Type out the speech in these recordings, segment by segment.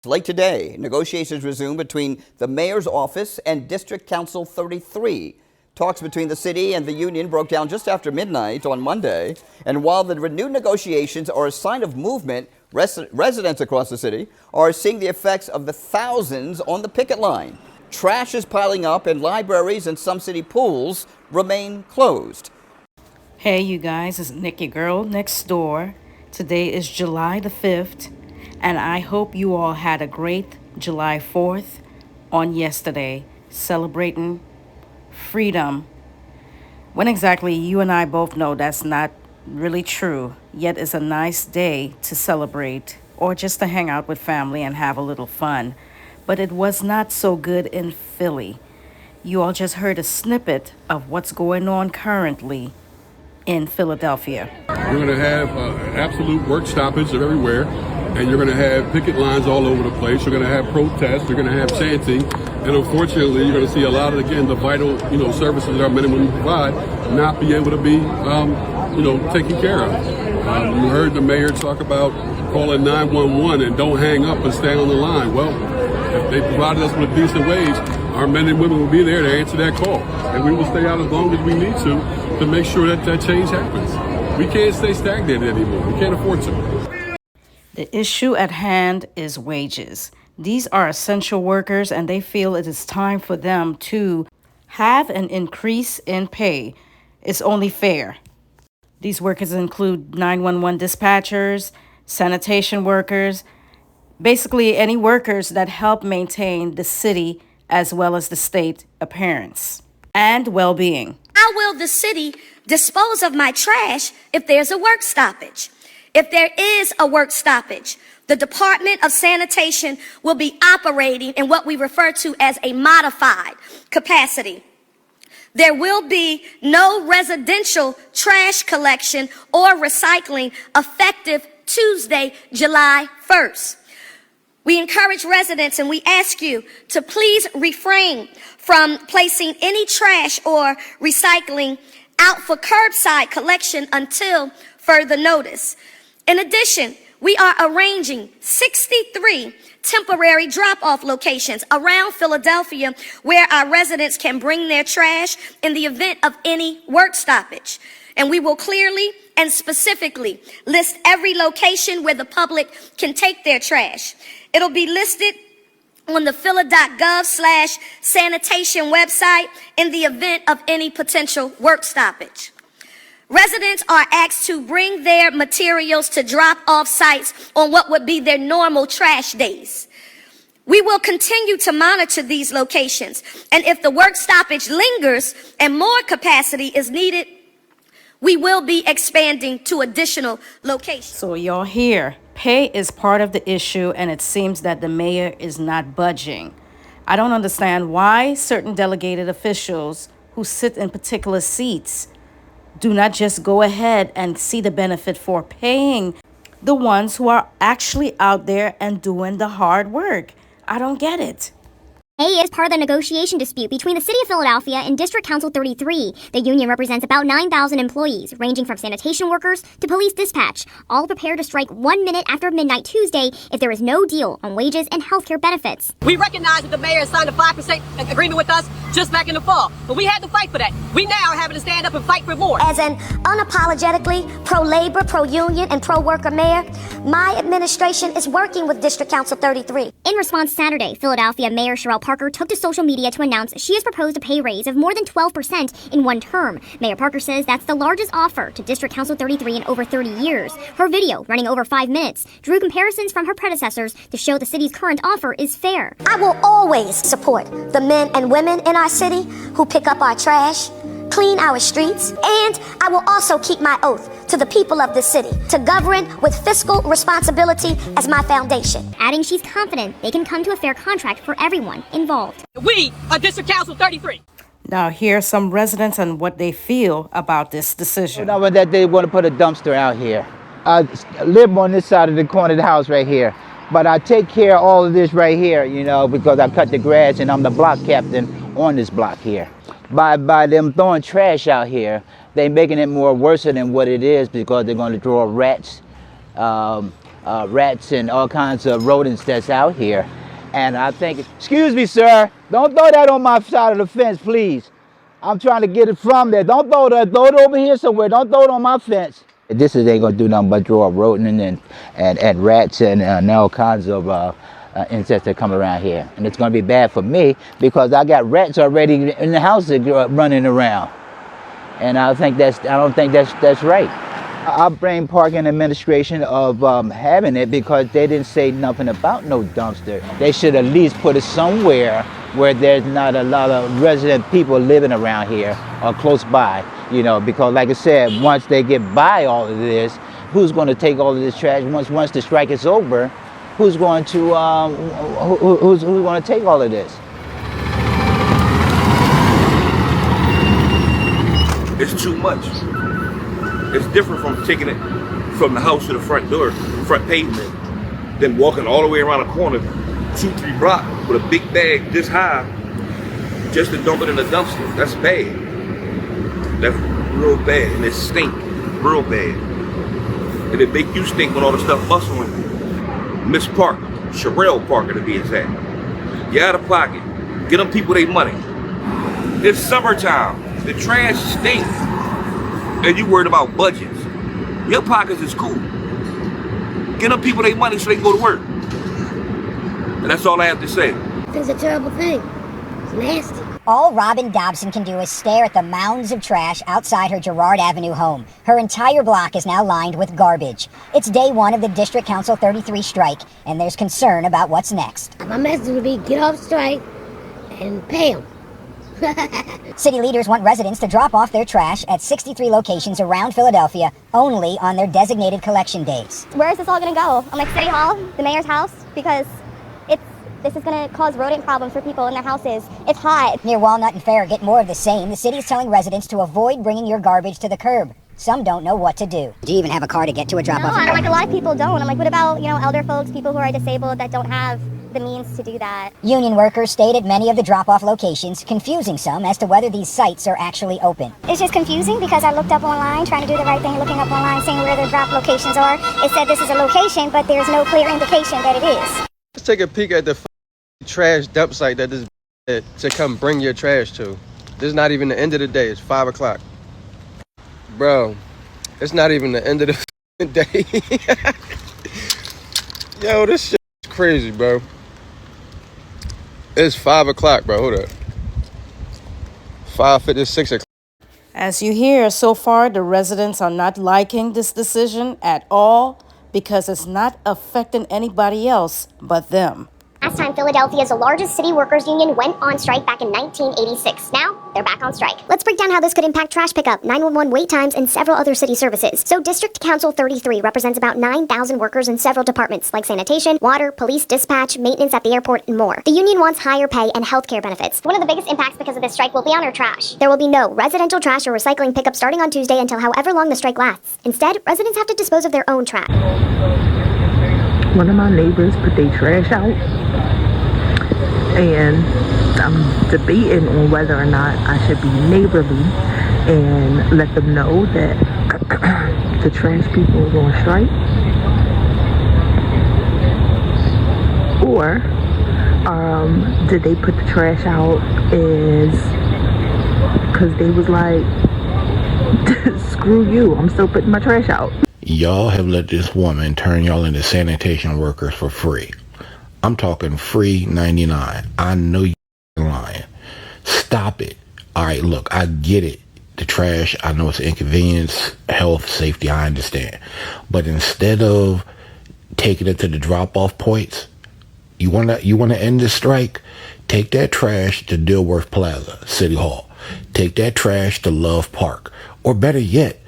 Late today, negotiations resume between the mayor's office and District Council 33. Talks between the city and the union broke down just after midnight on Monday. And while the renewed negotiations are a sign of movement, residents across the city are seeing the effects of the thousands on the picket line. Trash is piling up and libraries and some city pools remain closed. Hey, you guys, it's Nikki Girl next door. Today is July the 5th. And I hope you all had a great July 4th on yesterday, celebrating freedom. When exactly, you and I both know that's not really true, yet it's a nice day to celebrate or just to hang out with family and have a little fun. But it was not so good in Philly. You all just heard a snippet of what's going on currently in Philadelphia. You're going to have absolute work stoppage everywhere. And you're going to have picket lines all over the place. You're going to have protests. You're going to have chanting. And unfortunately, you're going to see a lot of, again, the vital, services that our men and women provide not be able to be, taken care of. You heard the mayor talk about calling 911 and don't hang up and stay on the line. Well, if they provided us with a decent wage, our men and women will be there to answer that call. And we will stay out as long as we need to make sure that that change happens. We can't stay stagnated anymore. We can't afford to. The issue at hand is wages. These are essential workers and they feel it is time for them to have an increase in pay. It's only fair. These workers include 911 dispatchers, sanitation workers, basically any workers that help maintain the city as well as the state appearance and well-being. How will the city dispose of my trash if there's a work stoppage? If there is a work stoppage, the Department of Sanitation will be operating in what we refer to as a modified capacity. There will be no residential trash collection or recycling effective Tuesday, July 1st. We encourage residents and we ask you to please refrain from placing any trash or recycling out for curbside collection until further notice. In addition, we are arranging 63 temporary drop-off locations around Philadelphia where our residents can bring their trash in the event of any work stoppage. And we will clearly and specifically list every location where the public can take their trash. It'll be listed on the phila.gov/sanitation website in the event of any potential work stoppage. Residents are asked to bring their materials to drop-off sites on what would be their normal trash days. We will continue to monitor these locations, and if the work stoppage lingers and more capacity is needed, we will be expanding to additional locations. So y'all hear, pay is part of the issue, and it seems that the mayor is not budging. I don't understand why certain delegated officials who sit in particular seats do not just go ahead and see the benefit for paying the ones who are actually out there and doing the hard work. I don't get it. Pay is part of the negotiation dispute between the City of Philadelphia and District Council 33. The union represents about 9,000 employees, ranging from sanitation workers to police dispatch, all prepared to strike 1 minute after midnight Tuesday if there is no deal on wages and healthcare benefits. We recognize that the mayor has signed a 5% agreement with us just back in the fall, but we had to fight for that. We now are having to stand up and fight for more. As an unapologetically pro-labor, pro-union, and pro-worker mayor, my administration is working with District Council 33. In response Saturday, Philadelphia Mayor Cherelle Parker took to social media to announce she has proposed a pay raise of more than 12% in one term. Mayor Parker says that's the largest offer to District Council 33 in over 30 years. Her video, running over 5 minutes, drew comparisons from her predecessors to show the city's current offer is fair. I will always support the men and women in our city who pick up our trash, clean our streets, and I will also keep my oath to the people of this city to govern with fiscal responsibility as my foundation. Adding she's confident they can come to a fair contract for everyone involved. We are District Council 33. Now hear some residents and what they feel about this decision. Now that they want to put a dumpster out here. I live on this side of the corner of the house right here. But I take care of all of this right here, because I cut the grass and I'm the block captain on this block here. By them throwing trash out here, they're making it more worse than what it is because they're going to draw rats, rats and all kinds of rodents that's out here. And I think, excuse me, sir, don't throw that on my side of the fence, please. I'm trying to get it from there. Don't throw that, throw it over here somewhere. Don't throw it on my fence. This ain't gonna do nothing but draw rodent and rats and all kinds of insects that come around here. And it's gonna be bad for me because I got rats already in the house that running around. And I don't think that's right. I blame parking administration of having it because they didn't say nothing about no dumpster. They should at least put it somewhere where there's not a lot of resident people living around here or close by, you know, because like I said, once they get by all of this, who's going to take all of this trash? Once the strike is over, who's going to who's going to take all of this? It's too much. It's different from taking it from the house to the front door, front pavement, then walking all the way around the corner, 2-3 blocks with a big bag this high, just to dump it in the dumpster. That's bad. That's real bad, and it stink real bad. And it make you stink when all the stuff busts on you. Miss Park, Cherelle Parker to be exact. You're out of pocket. Get them people their money. It's summertime. The trash stinks. And you worried about budgets. Your pockets is cool. Get them people their money so they can go to work. And that's all I have to say. It's a terrible thing. It's nasty. All Robin Dobson can do is stare at the mounds of trash outside her Girard Avenue home. Her entire block is now lined with garbage. It's day one of the District Council 33 strike, and there's concern about what's next. My message would be get off strike and pay them. City leaders want residents to drop off their trash at 63 locations around Philadelphia only on their designated collection days. Where is this all going to go? I'm like City Hall, the mayor's house, because this is going to cause rodent problems for people in their houses. It's hot. Near Walnut and Farragut, more of the same. The city is telling residents to avoid bringing your garbage to the curb. Some don't know what to do. Do you even have a car to get to a drop-off? No, I'm like, a lot of people don't. I'm like, what about, elder folks, people who are disabled that don't have the means to do that? Union workers stayed at many of the drop-off locations, confusing some as to whether these sites are actually open. It's just confusing because I looked up online, trying to do the right thing, looking up online, seeing where the drop locations are. It said this is a location, but there's no clear indication that it is. Let's take a peek at the trash dump site that this to come bring your trash to. This is not even the end of the day. It's 5 o'clock. Bro, it's not even the end of the day. Yo, this shit is crazy, bro. It's 5 o'clock, bro. Hold up. 5:56 o'clock. As you hear, so far, the residents are not liking this decision at all because it's not affecting anybody else but them. Last time, Philadelphia's largest city workers union went on strike back in 1986. Now, they're back on strike. Let's break down how this could impact trash pickup, 911 wait times, and several other city services. So District Council 33 represents about 9,000 workers in several departments like sanitation, water, police, dispatch, maintenance at the airport, and more. The union wants higher pay and health care benefits. One of the biggest impacts because of this strike will be on our trash. There will be no residential trash or recycling pickup starting on Tuesday until however long the strike lasts. Instead, residents have to dispose of their own trash. One of my neighbors put their trash out, and I'm debating on whether or not I should be neighborly and let them know that the trash people are on strike, or did they put the trash out is because they was like, screw you, I'm still putting my trash out. Y'all have let this woman turn y'all into sanitation workers for free. I'm talking free 99. I know you're lying. Stop it. All right, look, I get it. The trash, I know it's inconvenience, health, safety, I understand. But instead of taking it to the drop-off points, you wanna end the strike? Take that trash to Dilworth Plaza, City Hall. Take that trash to Love Park. Or better yet,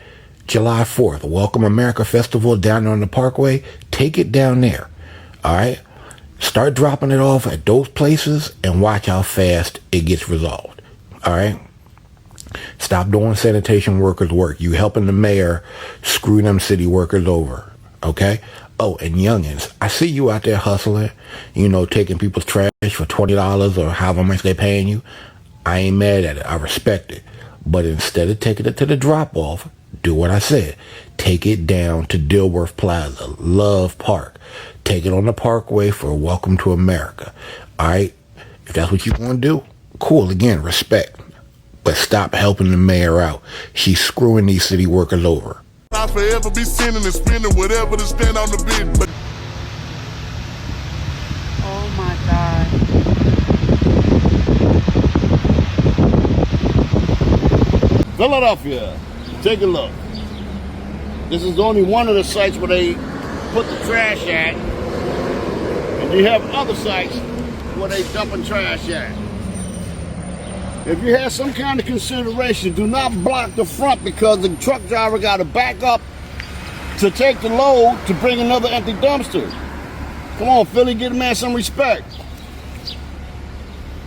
July 4th, Welcome America Festival down on the Parkway. Take it down there. All right? Start dropping it off at those places and watch how fast it gets resolved. All right? Stop doing sanitation workers' work. You helping the mayor screw them city workers over. Okay? Oh, and youngins, I see you out there hustling, taking people's trash for $20 or however much they're paying you. I ain't mad at it. I respect it. But instead of taking it to the drop-off, do what I said. take it down to Dilworth Plaza, Love Park. Take it on the Parkway for Welcome to America. All right? If that's what you want to do, cool. Again, respect. But stop helping the mayor out. She's screwing these city workers over. I'll forever be sinning and spending whatever to stand on the bid. But Oh my God. Philadelphia, take a look. This is only one of the sites where they put the trash at. And you have other sites where they dumping trash at. If you have some kind of consideration, do not block the front because the truck driver got to back up to take the load to bring another empty dumpster. Come on, Philly, give the man some respect.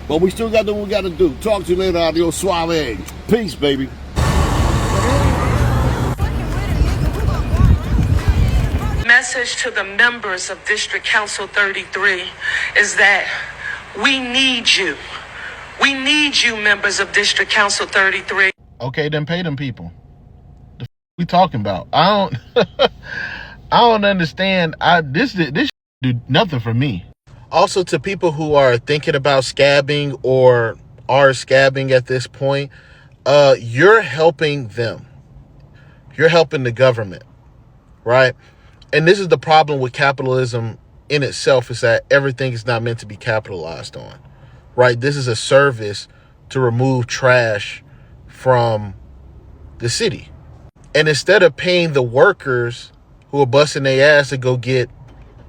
But we still got to do what we got to do. Talk to you later, adios suave. Peace, baby. Message to the members of District Council 33 is that we need you. We need you, members of District Council 33. Okay, then pay them people. The we talking about? I don't understand. This do nothing for me. Also, to people who are thinking about scabbing or are scabbing at this point, you're helping them. You're helping the government, right? And this is the problem with capitalism in itself, is that everything is not meant to be capitalized on, right? This is a service to remove trash from the city. And instead of paying the workers who are busting their ass to go get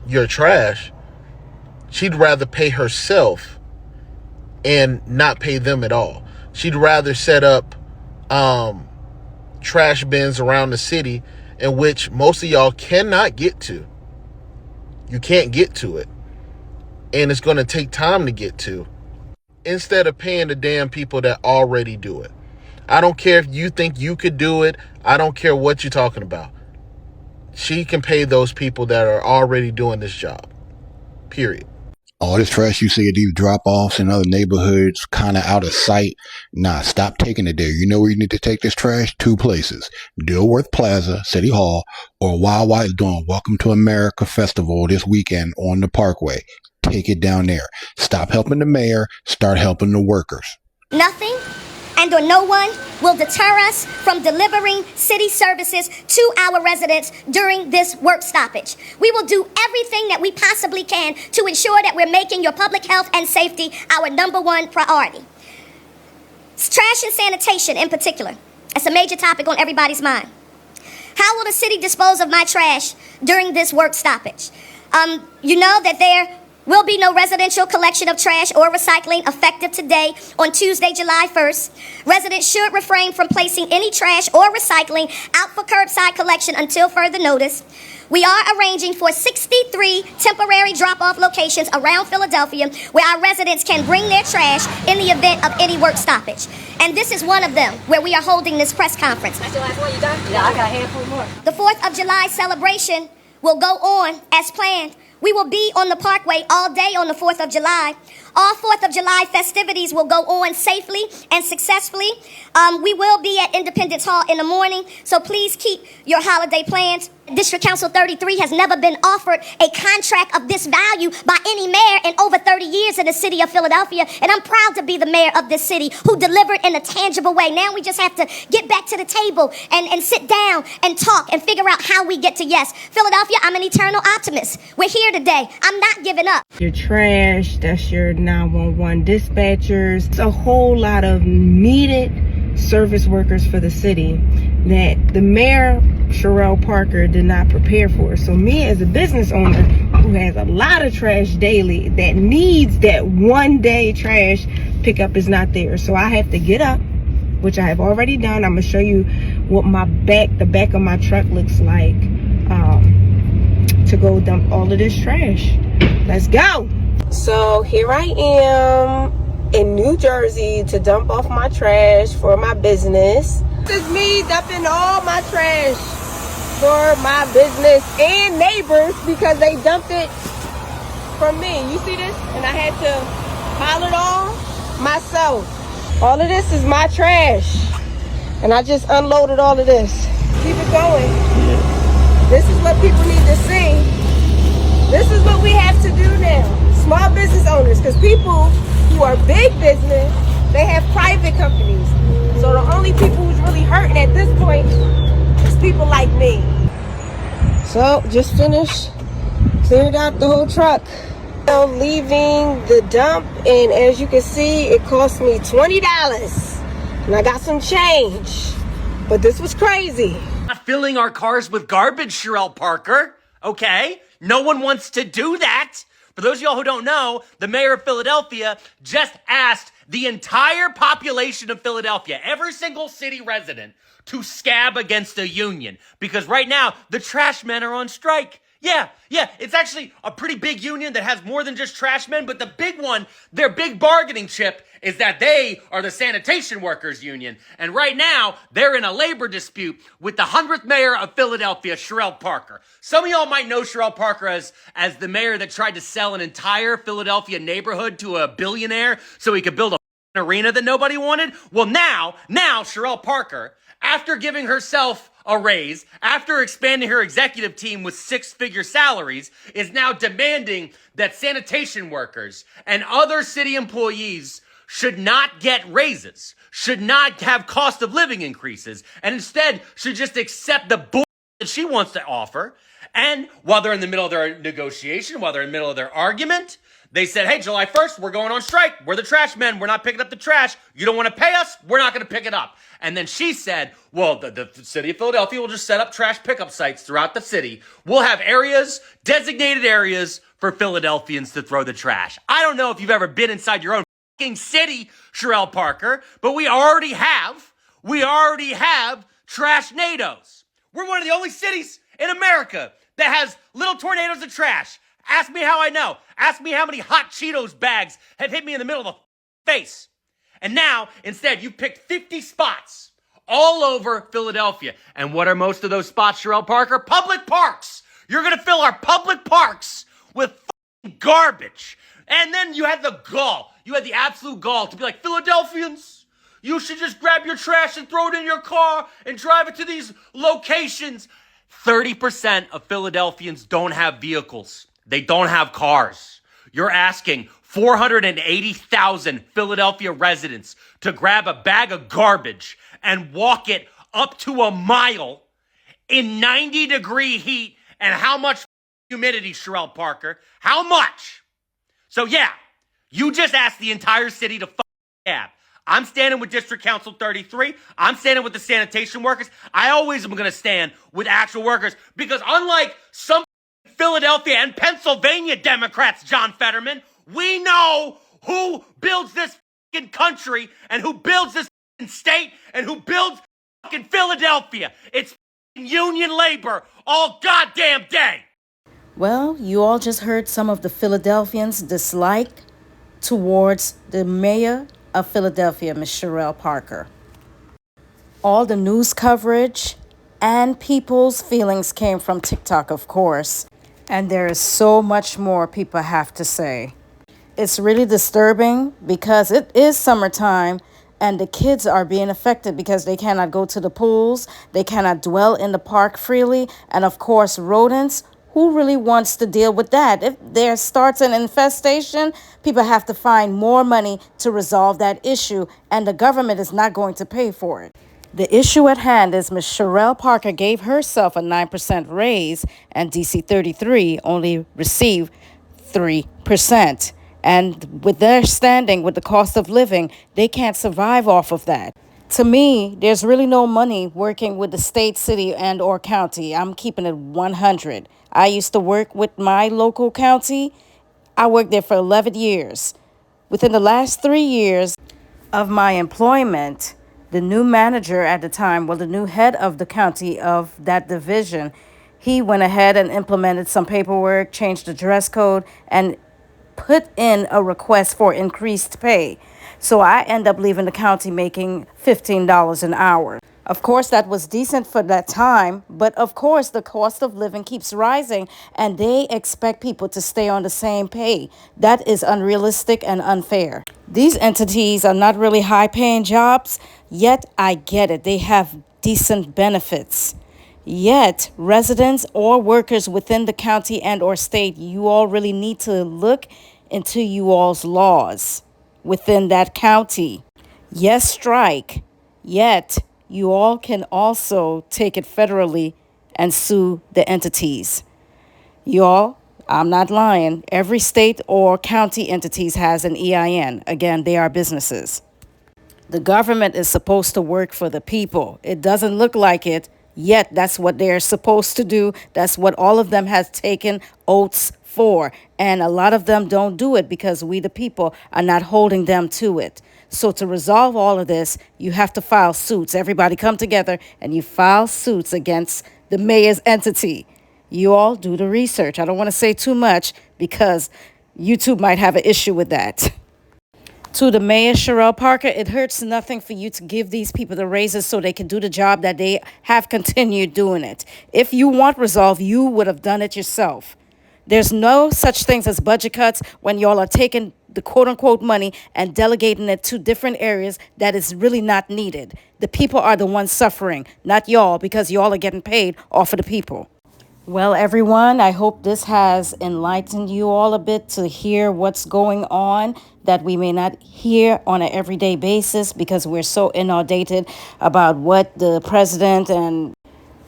your trash, she'd rather pay herself and not pay them at all. She'd rather set up trash bins around the city in which most of y'all cannot get to. You can't get to it. And it's going to take time to get to. Instead of paying the damn people that already do it. I don't care if you think you could do it. I don't care what you're talking about. She can pay those people that are already doing this job. Period. All this trash you see at these drop-offs in other neighborhoods, kind of out of sight. Nah, stop taking it there. You know where you need to take this trash? 2 places. Dilworth Plaza, City Hall, or while is doing Welcome to America Festival this weekend on the Parkway. Take it down there. Stop helping the mayor. Start helping the workers. Nothing and or no one will deter us from delivering city services to our residents during this work stoppage. We will do everything that we possibly can to ensure that we're making your public health and safety our #1 priority. Trash and sanitation in particular. It's a major topic on everybody's mind. How will the city dispose of my trash during this work stoppage? You know that there will be no residential collection of trash or recycling effective today on Tuesday, July 1st. Residents should refrain from placing any trash or recycling out for curbside collection until further notice. We are arranging for 63 temporary drop-off locations around Philadelphia where our residents can bring their trash in the event of any work stoppage. And this is one of them where we are holding this press conference. That's the last one you done? Yeah, I got a handful more. The 4th of July celebration will go on as planned. We will be on the Parkway all day on the 4th of July. All 4th of July festivities will go on safely and successfully. We will be at Independence Hall in the morning, so please keep your holiday plans. District Council 33 has never been offered a contract of this value by any mayor in over 30 years in the city of Philadelphia, and I'm proud to be the mayor of this city who delivered in a tangible way. Now we just have to get back to the table and sit down and talk and figure out how we get to yes. Philadelphia, I'm an eternal optimist. We're here today. I'm not giving up. Your trash, that's your 911 dispatchers. It's a whole lot of needed service workers for the city that the mayor, Cherelle Parker, did not prepare for. So me as a business owner who has a lot of trash daily that needs that one day trash pickup is not there. So I have to get up, which I have already done. I'm gonna show you what the back of my truck looks like to go dump all of this trash. Let's go. So here I am in New Jersey to dump off my trash for my business. This is me dumping all my trash for my business and neighbors because they dumped it from me. You see this? And I had to pile it all myself. All of this is my trash. And I just unloaded all of this. Keep it going. This is what people need to see. This is what we have to do now. Small business owners, because people who are big business, they have private companies. So the only people who's really hurting at this point is people like me. So just finished, cleared out the whole truck. Now leaving the dump, and as you can see, it cost me $20. And I got some change. But this was crazy. Not filling our cars with garbage, Cherelle Parker. Okay? No one wants to do that. For those of y'all who don't know, the mayor of Philadelphia just asked the entire population of Philadelphia, every single city resident, to scab against the union. Because right now, the trash men are on strike. Yeah, it's actually a pretty big union that has more than just trash men, but the big one, their big bargaining chip, is that they are the sanitation workers union. And right now, they're in a labor dispute with the 100th mayor of Philadelphia, Cherelle Parker. Some of y'all might know Cherelle Parker as the mayor that tried to sell an entire Philadelphia neighborhood to a billionaire so he could build a arena that nobody wanted. Well, now Cherelle Parker, after giving herself a raise, after expanding her executive team with 6-figure salaries, is now demanding that sanitation workers and other city employees should not get raises, should not have cost of living increases, and instead should just accept the bull that she wants to offer. And while they're in the middle of their negotiation, while they're in the middle of their argument, they said, hey, July 1st, we're going on strike. We're the trash men. We're not picking up the trash. You don't want to pay us? We're not going to pick it up. And then she said, well, the city of Philadelphia will just set up trash pickup sites throughout the city. We'll have areas, designated areas for Philadelphians to throw the trash. I don't know if you've ever been inside your own fucking city, Cherelle Parker, but we already have trash nados. We're one of the only cities in America that has little tornadoes of trash. Ask me how I know. Ask me how many hot Cheetos bags have hit me in the middle of the face. And now, instead, you picked 50 spots all over Philadelphia. And what are most of those spots, Cherelle Parker? Public parks. You're going to fill our public parks with garbage. And then you had the gall. You had the absolute gall to be like, Philadelphians, you should just grab your trash and throw it in your car and drive it to these locations. 30% of Philadelphians don't have vehicles. They don't have cars. You're asking 480,000 Philadelphia residents to grab a bag of garbage and walk it up to a mile in 90-degree heat and how much humidity, Cherelle Parker? How much? So yeah, you just asked the entire city to scab. I'm standing with District Council 33. I'm standing with the sanitation workers. I always am going to stand with actual workers because unlike some Philadelphia and Pennsylvania Democrats, John Fetterman, we know who builds this country and who builds this state and who builds Philadelphia. It's union labor all goddamn day. Well, you all just heard some of the Philadelphians' dislike towards the mayor of Philadelphia, Ms. Cherelle Parker. All the news coverage and people's feelings came from TikTok, of course. And there is so much more people have to say. It's really disturbing because it is summertime and the kids are being affected because they cannot go to the pools, they cannot dwell in the park freely, and of course rodents. Who really wants to deal with that? If there starts an infestation, people have to find more money to resolve that issue, and the government is not going to pay for it. The issue at hand is Ms. Cherelle Parker gave herself a 9% raise, and DC 33 only received 3%. And with their standing, with the cost of living, they can't survive off of that. To me, there's really no money working with the state, city, and or county. I'm keeping it 100. I used to work with my local county. I worked there for 11 years. Within the last 3 years of my employment, the new manager at the time, the new head of the county of that division, he went ahead and implemented some paperwork, changed the dress code, and put in a request for increased pay. So I end up leaving the county making $15 an hour. Of course, that was decent for that time, but of course, the cost of living keeps rising and they expect people to stay on the same pay. That is unrealistic and unfair. These entities are not really high-paying jobs, yet I get it. They have decent benefits. Yet, residents or workers within the county and or state, you all really need to look into you all's laws within that county. Yes, strike. Yet, you all can also take it federally and sue the entities. Y'all, I'm not lying. Every state or county entities has an EIN. Again, they are businesses. The government is supposed to work for the people. It doesn't look like it, yet that's what they're supposed to do. That's what all of them has taken oaths for. And a lot of them don't do it because we, the people, are not holding them to it. So to resolve all of this, you have to file suits. Everybody come together and you file suits against the mayor's entity. You all do the research. I don't want to say too much because YouTube might have an issue with that. To the mayor, Cherelle Parker, it hurts nothing for you to give these people the raises so they can do the job that they have continued doing it. If you want resolve, you would have done it yourself. There's no such things as budget cuts when y'all are taking the quote-unquote money and delegating it to different areas that is really not needed. The people are the ones suffering, not y'all, because y'all are getting paid off of the people. Well, everyone, I hope this has enlightened you all a bit to hear what's going on that we may not hear on an everyday basis because we're so inundated about what the president and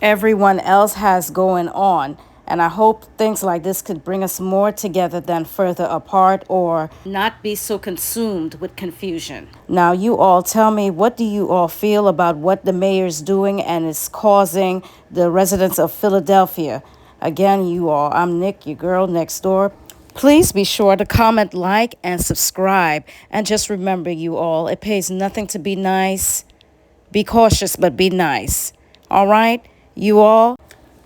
everyone else has going on. And I hope things like this could bring us more together than further apart or not be so consumed with confusion. Now, you all tell me, what do you all feel about what the mayor's doing and is causing the residents of Philadelphia? Again, you all, I'm Nick, your girl next door. Please be sure to comment, like, and subscribe. And just remember, you all, it pays nothing to be nice. Be cautious, but be nice. All right? You all,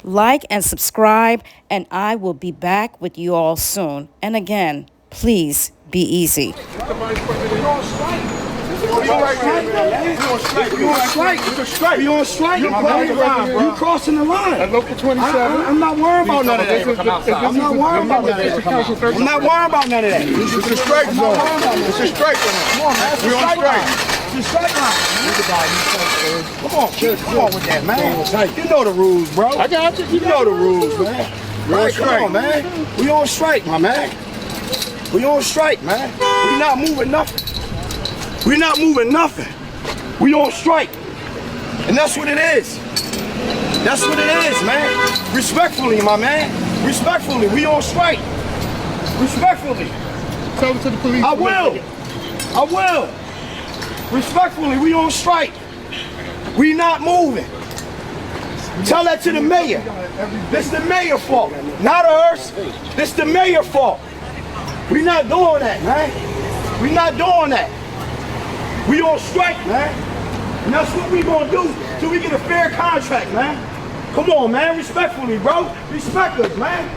like and subscribe, and I will be back with you all soon. And again, please be easy. We on strike. You crossing the line. At local 27. I'm not worried about none of that. I'm not worried about none of that. I'm not worried about none of that. This is a strike zone. It's a strike zone. Come on, man. We on strike. It's a strike line. Come on with that, man. You know the rules, bro. I got you. You know the rules, man. Right, come on, man. We on strike, my man. We on strike, man. We not moving nothing. We not moving nothing. We on strike. And that's what it is. That's what it is, man. Respectfully, my man. Respectfully, we on strike. Respectfully. Tell them to the police. I will. I will. Respectfully, we on strike. We not moving. Tell that to the mayor. This the mayor's fault, not ours. This the mayor's fault. We not doing that, man. We not doing that. We on strike, man. And that's what we gonna do till we get a fair contract, man. Come on, man. Respectfully, bro. Respect us, man.